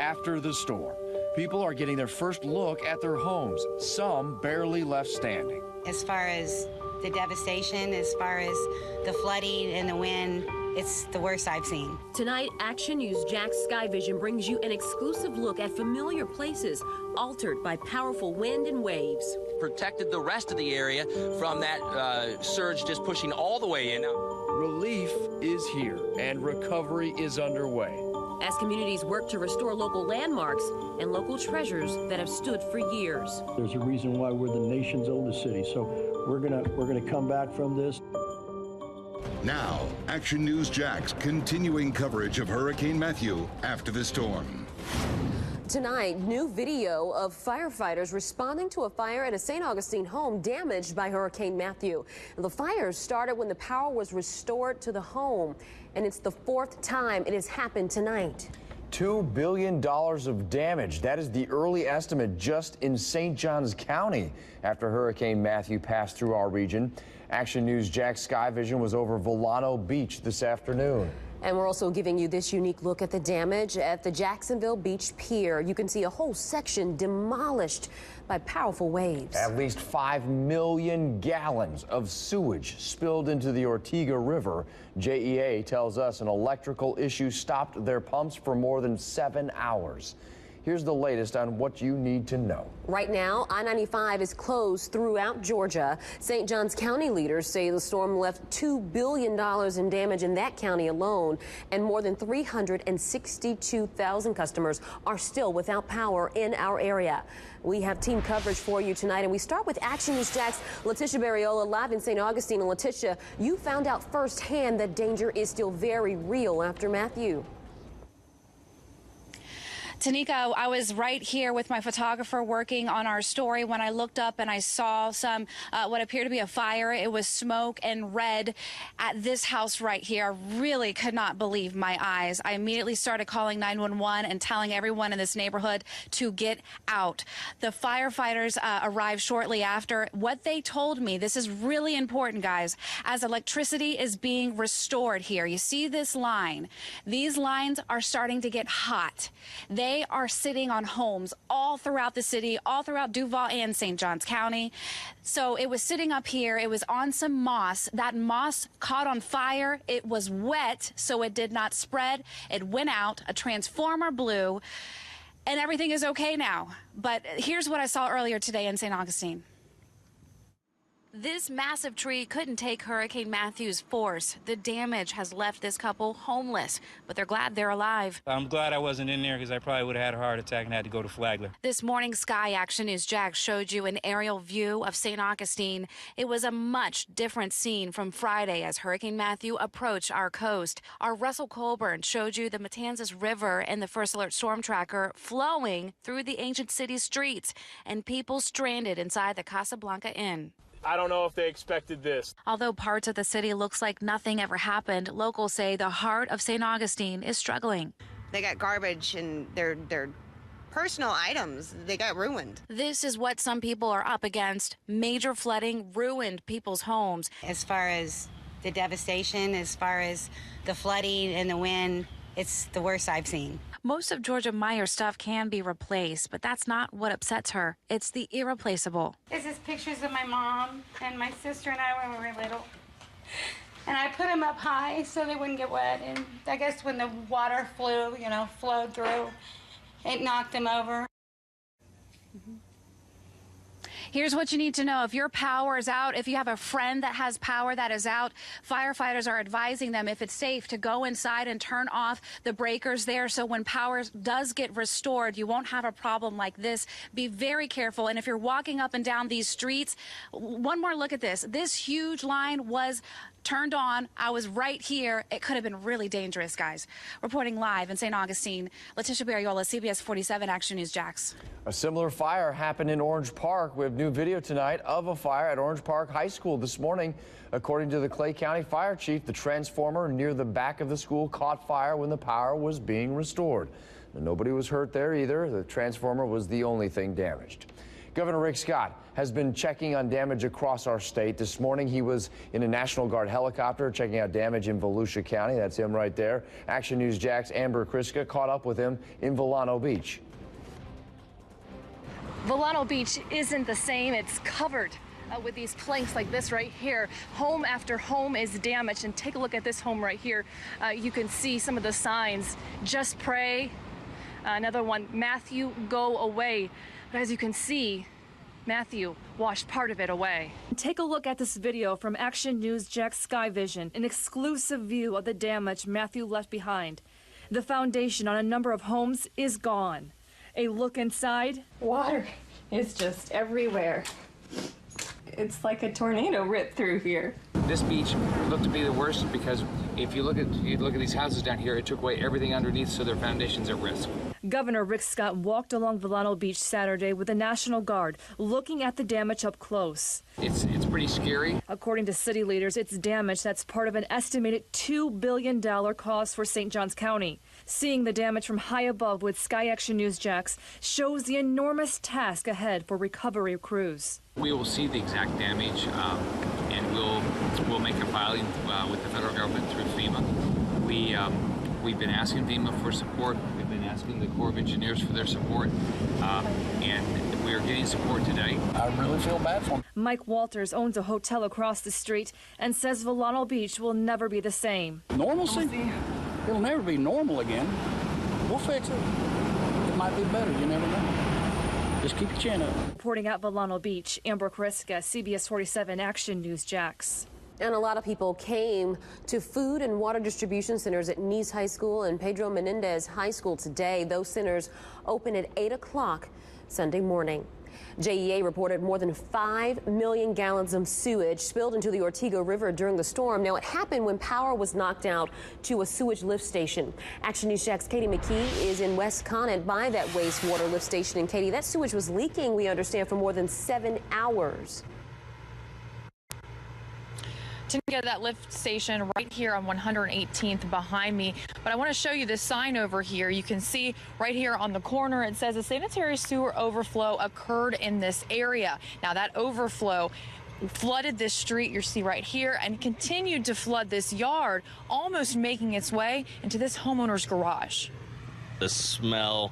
after the storm. People are getting their first look at their homes, some barely left standing. As far as the devastation, as far as the flooding and the wind, it's the worst I've seen. Tonight, Action News Jack's Sky Vision brings you an exclusive look at familiar places altered by powerful wind and waves. Protected the rest of the area from that surge just pushing all the way in. Relief is here and recovery is underway. As communities work to restore local landmarks and local treasures that have stood for years. There's a reason why we're the nation's oldest city, so we're gonna come back from this. Now, Action News Jack's continuing coverage of Hurricane Matthew after the storm. Tonight, new video of firefighters responding to a fire at a St. Augustine home damaged by Hurricane Matthew. The fire started when the power was restored to the home, and it's the fourth time it has happened tonight. $2 billion of damage. That is the early estimate just in St. Johns County after Hurricane Matthew passed through our region. Action News Jack's Sky Vision was over Volano Beach this afternoon. And we're also giving you this unique look at the damage at the Jacksonville Beach Pier. You can see a whole section demolished by powerful waves. At least 5 million gallons of sewage spilled into the Ortega River. JEA tells us an electrical issue stopped their pumps for more than 7 hours. Here's the latest on what you need to know. Right now, I-95 is closed throughout Georgia. St. Johns County leaders say the storm left $2 billion in damage in that county alone, and more than 362,000 customers are still without power in our area. We have team coverage for you tonight, and we start with Action News Jack's Letitia Barriola live in St. Augustine. And Letitia, you found out firsthand that danger is still very real after Matthew. Tanika, I was right here with my photographer working on our story when I looked up and I saw some what appeared to be a fire. It was smoke and red at this house right here. I really could not believe my eyes. I immediately started calling 911 and telling everyone in this neighborhood to get out. The firefighters arrived shortly after. What they told me, this is really important, guys, as electricity is being restored here. You see this line? These lines are starting to get hot. They are sitting on homes all throughout the city, all throughout Duval and St. Johns County. So it was sitting up here. It was on some moss. That moss caught on fire. It was wet, so it did not spread. It went out. A transformer blew, and everything is okay now. But here's what I saw earlier today in St. Augustine. This massive tree couldn't take Hurricane Matthew's force. The damage has left this couple homeless, but they're glad they're alive. I'm glad I wasn't in there because I probably would have had a heart attack and had to go to Flagler. This morning, Sky Action News Jack showed you an aerial view of St. Augustine. It was a much different scene from Friday as Hurricane Matthew approached our coast. Our Russell Colburn showed you the Matanzas River and the First Alert Storm Tracker flowing through the ancient city streets and people stranded inside the Casablanca Inn. I don't know if they expected this. Although parts of the city looks like nothing ever happened, locals say the heart of St. Augustine is struggling. They got garbage and their personal items, they got ruined. This is what some people are up against. Major flooding ruined people's homes. As far as the devastation, as far as the flooding and the wind, it's the worst I've seen. Most of Georgia Meyer's stuff can be replaced, but that's not what upsets her. It's the irreplaceable. This is pictures of my mom and my sister and I when we were little. And I put them up high so they wouldn't get wet. And I guess when the water flowed through, it knocked them over. Here's what you need to know. If your power is out, if you have a friend that has power that is out, firefighters are advising them, if it's safe, to go inside and turn off the breakers there so when power does get restored, you won't have a problem like this. Be very careful. And if you're walking up and down these streets, one more look at this. This huge line was turned on. I was right here. It could have been really dangerous, guys. Reporting live in St. Augustine, Letitia Barriola, CBS 47 Action News Jax. A similar fire happened in Orange Park. We have new video tonight of a fire at Orange Park High School this morning. According to the Clay County Fire Chief, the transformer near the back of the school caught fire when the power was being restored. Nobody was hurt there either. The transformer was the only thing damaged. Governor Rick Scott has been checking on damage across our state. This morning, he was in a National Guard helicopter checking out damage in Volusia County. That's him right there. Action News Jack's Amber Kriska caught up with him in Volano Beach. Volano Beach isn't the same. It's covered with these planks like this right here. Home after home is damaged. And take a look at this home right here. You can see some of the signs. Just pray. Another one, Matthew, go away. But as you can see, Matthew washed part of it away. Take a look at this video from Action News Jack's Sky Vision, an exclusive view of the damage Matthew left behind. The foundation on a number of homes is gone. A look inside. Water is just everywhere. It's like a tornado ripped through here. This beach looked to be the worst because if you look at these houses down here, it took away everything underneath, so their foundation's at risk. Governor Rick Scott walked along Volano Beach Saturday with the National Guard, looking at the damage up close. It's pretty scary. According to city leaders, it's damage that's part of an estimated $2 billion cost for St. Johns County. Seeing the damage from high above with Sky Action News Jax shows the enormous task ahead for recovery crews. We will see the exact damage, and we'll make a filing with the federal government through FEMA. We've been asking FEMA for support. We've been asking the Corps of Engineers for their support, and we are getting support today. I really feel bad for them. Mike Walters owns a hotel across the street and says Volano Beach will never be the same. Normalcy? It'll never be normal again. We'll fix it. It might be better. You never know. Just keep your chin up. Reporting out Volano Beach, Amber Kriska, CBS 47 Action News Jax. And a lot of people came to food and water distribution centers at Nice High School and Pedro Menendez High School today. Those centers open at 8 o'clock Sunday morning. JEA reported more than 5 million gallons of sewage spilled into the Ortega River during the storm. Now, it happened when power was knocked out to a sewage lift station. Action News Jack's Katie McKee is in West Connet by that wastewater lift station. And Katie, that sewage was leaking, we understand, for more than 7 hours. To get that lift station right here on 118th behind me. But I want to show you this sign over here. You can see right here on the corner, it says a sanitary sewer overflow occurred in this area. Now that overflow flooded this street you see right here and continued to flood this yard, almost making its way into this homeowner's garage. The smell,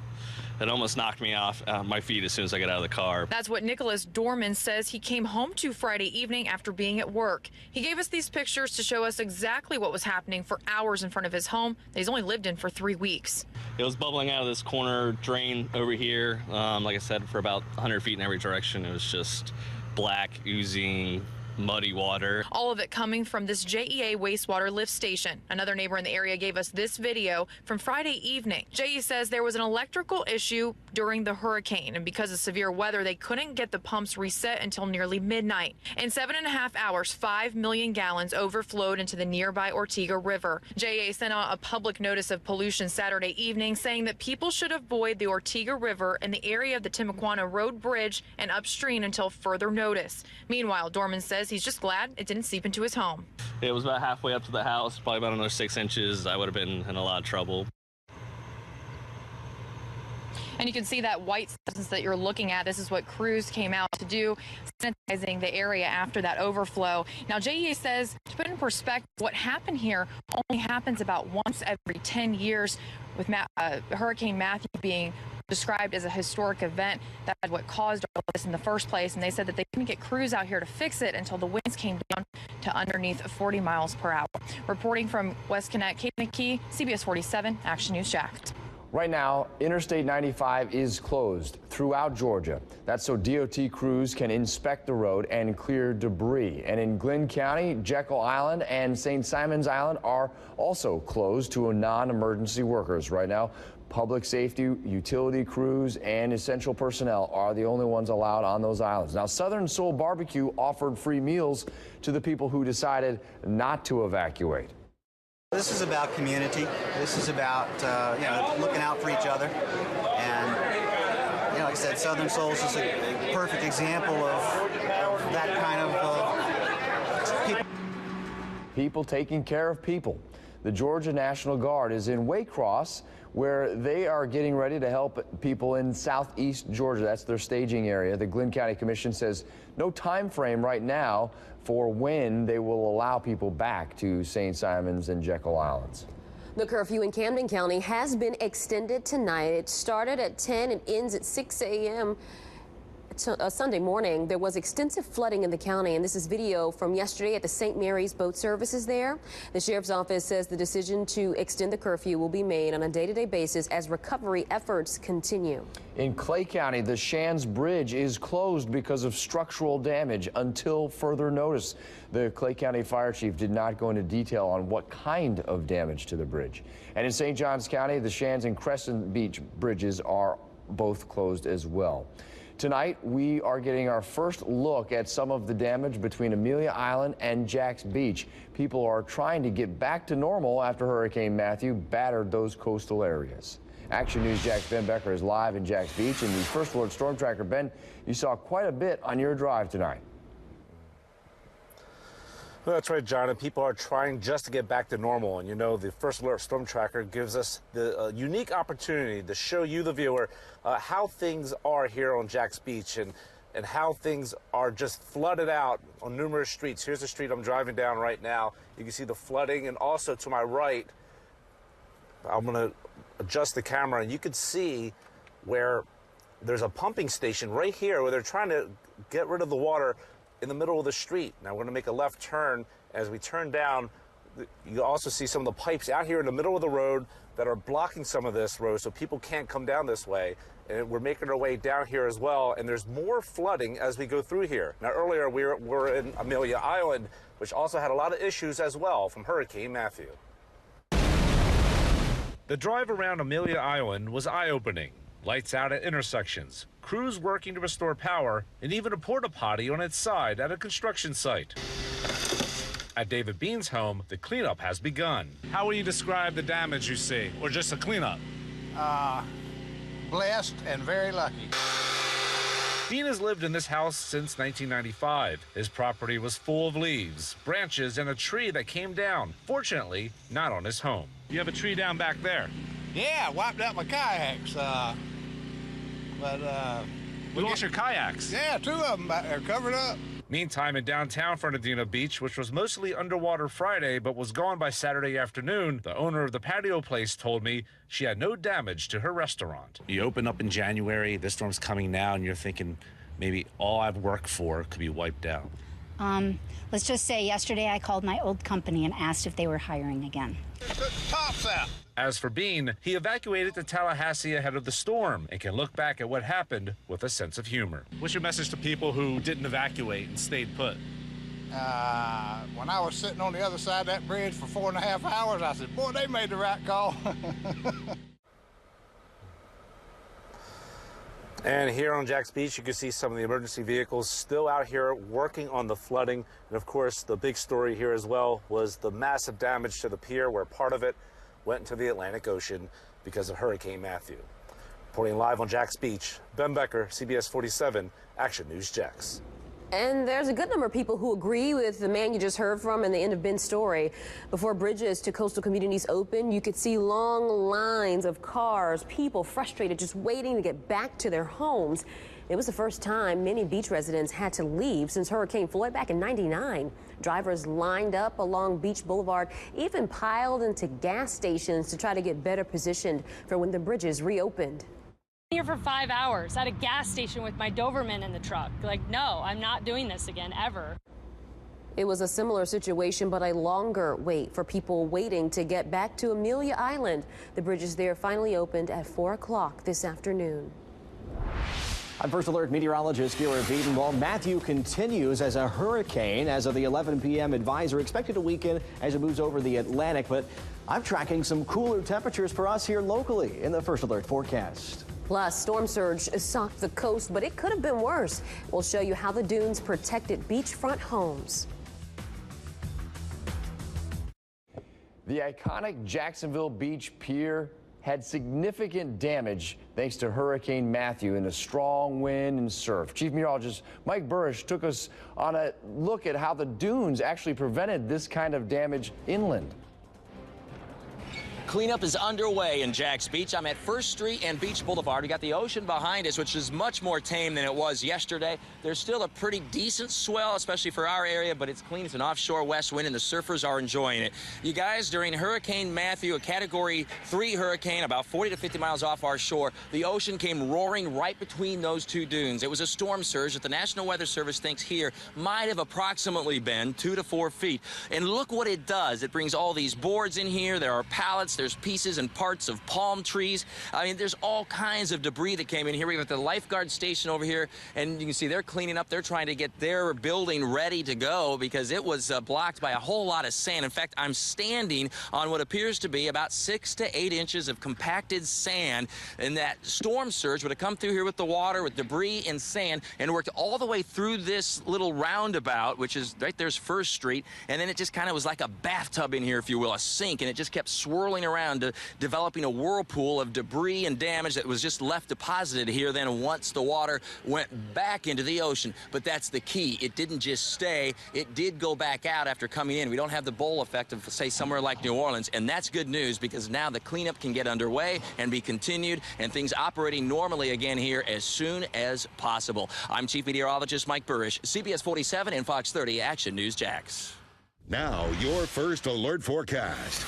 it almost knocked me off my feet as soon as I got out of the car. That's what Nicholas Dorman says he came home to Friday evening after being at work. He gave us these pictures to show us exactly what was happening for hours in front of his home that he's only lived in for 3 weeks. It was bubbling out of this corner drain over here, like I said, for about 100 feet in every direction. It was just black, oozing, muddy water. All of it coming from this JEA wastewater lift station. Another neighbor in the area gave us this video from Friday evening. JE says there was an electrical issue during the hurricane, and because of severe weather, they couldn't get the pumps reset until nearly midnight. In 7.5 hours, 5 million gallons overflowed into the nearby Ortega River. JEA sent out a public notice of pollution Saturday evening saying that people should avoid the Ortega River in the area of the Timuquana Road Bridge and upstream until further notice. Meanwhile, Dorman says he's just glad it didn't seep into his home. It was about halfway up to the house, probably about another 6 inches. I would have been in a lot of trouble. And you can see that white substance that you're looking at. This is what crews came out to do, sanitizing the area after that overflow. Now, JEA says, to put in perspective, what happened here only happens about once every 10 years, with Hurricane Matthew being described as a historic event that had what caused all this in the first place. And they said that they couldn't get crews out here to fix it until the winds came down to underneath 40 miles per hour. Reporting from West Connect, Kate McKee, CBS 47 Action News Jax. Right now, Interstate 95 is closed throughout Georgia. That's so DOT crews can inspect the road and clear debris. And in Glynn County, Jekyll Island and St. Simons Island are also closed to non-emergency workers. Right now, public safety, utility crews, and essential personnel are the only ones allowed on those islands. Now, Southern Soul Barbecue offered free meals to the people who decided not to evacuate. This is about community. This is about looking out for each other. And like I said, Southern Soul is just a perfect example of that kind of people. People taking care of people. The Georgia National Guard is in Waycross, where they are getting ready to help people in southeast Georgia. That's their staging area. The Glynn County Commission says no time frame right now for when they will allow people back to St. Simons and Jekyll Islands. The curfew in Camden County has been extended tonight. It started at 10 and ends at 6 a.m. Sunday morning. There was extensive flooding in the county, and this is video from yesterday at the St. Mary's boat services there. The sheriff's office says the decision to extend the curfew will be made on a day-to-day basis as recovery efforts continue. In Clay County, the Shands Bridge is closed because of structural damage until further notice. The Clay County Fire Chief did not go into detail on what kind of damage to the bridge. And in St. Johns County, the Shands and Crescent Beach bridges are both closed as well. Tonight, we are getting our first look at some of the damage between Amelia Island and Jax Beach. People are trying to get back to normal after Hurricane Matthew battered those coastal areas. Action News Jack's Ben Becker is live in Jax Beach, and the First Alert Storm Tracker. Ben, you saw quite a bit on your drive tonight. Well, that's right, John, and people are trying just to get back to normal. And you know, the First Alert Storm Tracker gives us the unique opportunity to show you, the viewer, how things are here on Jax Beach and how things are just flooded out on numerous streets. Here's the street I'm driving down right now. You can see the flooding, and also to my right, I'm going to adjust the camera, and you can see where there's a pumping station right here where they're trying to get rid of the water in the middle of the street. Now we're going to make a left turn. As we turn down, you also see some of the pipes out here in the middle of the road that are blocking some of this road so people can't come down this way. And we're making our way down here as well, and there's more flooding as we go through here. Now earlier we were in Amelia Island, which also had a lot of issues as well from Hurricane Matthew. The drive around Amelia Island was eye-opening. Lights out at intersections, crews working to restore power, and even a porta potty on its side at a construction site. At David Bean's home, the cleanup has begun. How would you describe the damage you see, or just a cleanup? Blessed and very lucky. Bean has lived in this house since 1995. His property was full of leaves, branches, and a tree that came down. Fortunately, not on his home. You have a tree down back there. Yeah, wiped out my kayaks. You lost your kayaks? Yeah, 2 of them back there covered up. Meantime, in downtown Fernandina Beach, which was mostly underwater Friday but was gone by Saturday afternoon, the owner of the patio place told me she had no damage to her restaurant. You open up in January, this storm's coming now, and you're thinking maybe all I've worked for could be wiped out. Let's just say yesterday I called my old company and asked if they were hiring again. Tops out. As for Bean, he evacuated to Tallahassee ahead of the storm and can look back at what happened with a sense of humor. What's your message to people who didn't evacuate and stayed put? When I was sitting on the other side of that bridge for 4.5 hours, I said, boy, they made the right call. And here on Jax Beach, you can see some of the emergency vehicles still out here working on the flooding. And of course, the big story here as well was the massive damage to the pier, where part of it went into the Atlantic Ocean because of Hurricane Matthew. Reporting live on Jax Beach, Ben Becker, CBS 47, Action News Jax. And there's a good number of people who agree with the man you just heard from in the end of Ben's story. Before bridges to coastal communities open, you could see long lines of cars, people frustrated just waiting to get back to their homes. It was the first time many beach residents had to leave since Hurricane Floyd back in '99. Drivers lined up along Beach Boulevard, even piled into gas stations to try to get better positioned for when the bridges reopened. Here for 5 hours at a gas station with my Doberman in the truck. Like, no, I'm not doing this again, ever. It was a similar situation, but a longer wait for people waiting to get back to Amelia Island. The bridges there finally opened at 4 o'clock this afternoon. I'm First Alert meteorologist Garrett Beaton. Well, Matthew continues as a hurricane as of the 11 p.m. advisory, expected to weaken as it moves over the Atlantic. But I'm tracking some cooler temperatures for us here locally in the First Alert forecast. Plus, storm surge socked the coast, but it could have been worse. We'll show you how the dunes protected beachfront homes. The iconic Jacksonville Beach Pier had significant damage thanks to Hurricane Matthew and a strong wind and surf. Chief Meteorologist Mike Burrish took us on a look at how the dunes actually prevented this kind of damage inland. Cleanup is underway in Jacks Beach. I'm at First Street and Beach Boulevard. We got the ocean behind us, which is much more tame than it was yesterday. There's still a pretty decent swell, especially for our area, but it's clean. It's an offshore west wind, and the surfers are enjoying it. You guys, during Hurricane Matthew, a Category 3 hurricane, about 40 to 50 miles off our shore, the ocean came roaring right between those two dunes. It was a storm surge that the National Weather Service thinks here might have approximately been 2 to 4 feet. And look what it does. It brings all these boards in here. There are pallets. There's pieces and parts of palm trees. I mean, there's all kinds of debris that came in here. We got the lifeguard station over here, and you can see they're cleaning up. They're trying to get their building ready to go because it was blocked by a whole lot of sand. In fact, I'm standing on what appears to be about 6 to 8 inches of compacted sand, and that storm surge would have come through here with the water, with debris and sand, and worked all the way through this little roundabout, which is right there's First Street, and then it just kind of was like a bathtub in here, if you will, a sink, and it just kept swirling around, developing a whirlpool of debris and damage that was just left deposited here then once the water went back into the ocean. But that's the key. It didn't just stay. It did go back out after coming in. We don't have the bowl effect of, say, somewhere like New Orleans, and that's good news because now the cleanup can get underway and be continued and things operating normally again here as soon as possible. I'm Chief Meteorologist Mike Burrish, CBS 47 and Fox 30 Action News Jacks. Now, your first alert forecast.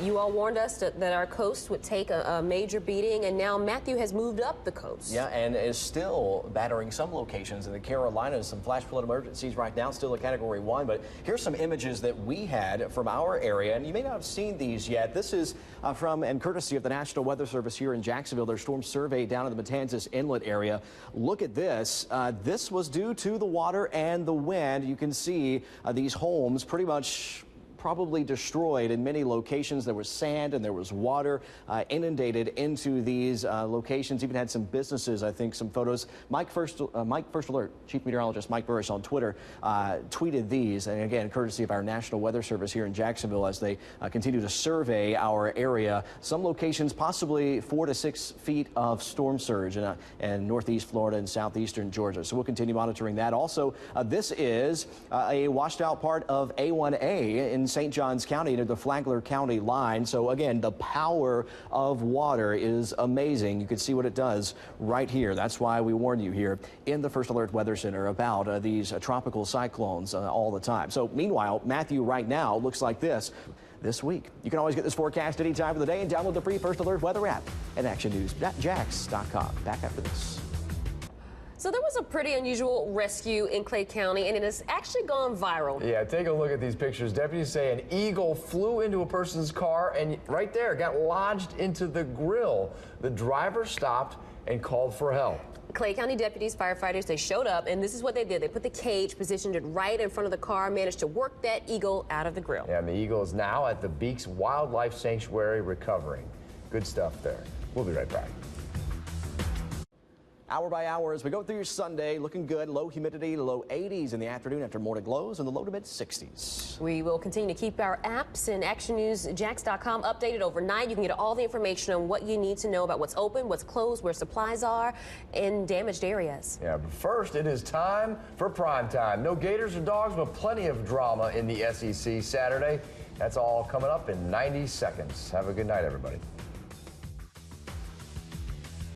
You all warned us that our coast would take a major beating, and now Matthew has moved up the coast. Yeah, and is still battering some locations in the Carolinas. Some flash flood emergencies right now, still a Category 1. But here's some images that we had from our area, and you may not have seen these yet. This is from and courtesy of the National Weather Service here in Jacksonville. Their storm survey down in the Matanzas Inlet area. Look at this. This was due to the water and the wind. You can see these homes pretty much probably destroyed in many locations. There was sand and there was water inundated into these locations. Even had some businesses, I think, some photos. Mike First Alert, Chief Meteorologist Mike Burrish on Twitter tweeted these, and again, courtesy of our National Weather Service here in Jacksonville as they continue to survey our area. Some locations possibly 4 to 6 feet of storm surge in northeast Florida and southeastern Georgia. So we'll continue monitoring that. Also, this is a washed out part of A1A in St. Johns County near the Flagler County line. So again, the power of water is amazing. You can see what it does right here. That's why we warn you here in the First Alert Weather Center about these tropical cyclones all the time. So meanwhile, Matthew right now looks like this week. You can always get this forecast any time of the day and download the free First Alert weather app at actionnewsjacks.com. Back after this. So there was a pretty unusual rescue in Clay County, and it has actually gone viral. Yeah, take a look at these pictures. Deputies say an eagle flew into a person's car and right there got lodged into the grill. The driver stopped and called for help. Clay County deputies, firefighters, they showed up, and this is what they did. They put the cage, positioned it right in front of the car, managed to work that eagle out of the grill. Yeah, and the eagle is now at the Beeks Wildlife Sanctuary recovering. Good stuff there. We'll be right back. Hour by hour as we go through your Sunday, looking good. Low humidity, low 80s in the afternoon after morning glows, and the low to mid 60s. We will continue to keep our apps and actionnewsjacks.com updated overnight. You can get all the information on what you need to know about what's open, what's closed, where supplies are in damaged areas. Yeah, but first it is time for prime time. No Gators or Dogs, but plenty of drama in the SEC Saturday. That's all coming up in 90 seconds. Have a good night, everybody.